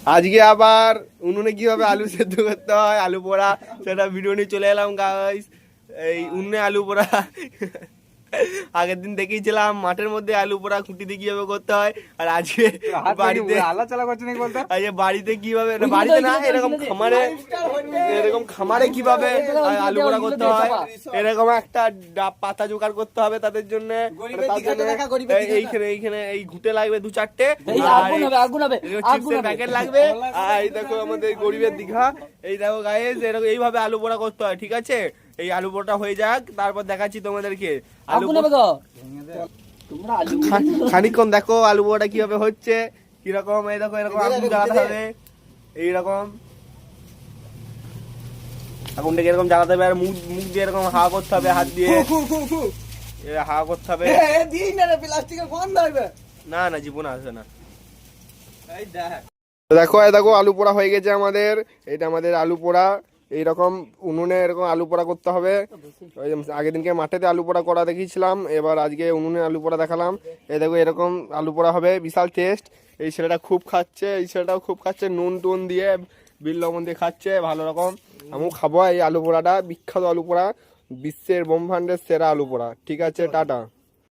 আজকে আবার উনুনে কিভাবে আলু সেদ্ধ করতে হয়, আলু পোড়া, সেটা ভিডিও নিয়ে চলে এলাম গাইস। এই উনুনে আলু পোড়া আগের দিন দেখিয়েছিলাম মাঠের মধ্যে আলু পোড়া খুঁটিতে কিভাবে করতে হয়, আর আজকে বাড়িতে আজকে বাড়িতে কিভাবে, বাড়িতে না এরকম খামারে, এরকম খামারে কিভাবে আলু পোড়া করতে হয়, এরকম একটা পাতা জোগাড় করতে হবে তাদের জন্য। এইখানে এইখানে এই ঘুঁটে লাগবে 2-4টে, চিপসের প্যাকেট লাগবে। আর এই দেখো আমাদের গরিবের দীঘা, এই দেখো গাইস, এরকম এইভাবে আলু পোড়া করতে হয়, ঠিক আছে? এই আলু পোড়াটা হয়ে যাক, তারপর দেখাচ্ছি তোমাদেরকে। খানিকক্ষণ দেখো আলু পোড়াটা কিভাবে হচ্ছে, কিরকম। এই দেখো এরকম আগুন জ্বালাতে হবে, এইরকম আগুনটাকে এরকম জ্বালাতে হবে, আর মুখ মুখ দিয়ে এরকম হাওয়া করতে হবে, হাত দিয়ে হাওয়া করতে হবে। না না, জীবন আসবে না। দেখো এই দেখো আলু পোড়া হয়ে গেছে আমাদের। এটা আমাদের আলু পোড়া, এইরকম উনুনে এরকম আলু পোড়া করতে হবে। ওই আগের দিনকে মাঠেতে আলু পোড়া করা দেখিয়েছিলাম, এবার আজকে উনুনে আলু পোড়া দেখালাম। এই দেখো এরকম আলু পোড়া হবে, বিশাল টেস্ট। এই ছেলেটা খুব খাচ্ছে, এই ছেলেটাও খুব খাচ্ছে, নুন টুন দিয়ে বিল লবণ দিয়ে খাচ্ছে ভালো রকম। আমিও খাবো এই আলু পোড়াটা, বিখ্যাত আলু পোড়া, বিশ্বের ব্রহ্মাণ্ডের সেরা আলু পোড়া। ঠিক আছে, টাটা।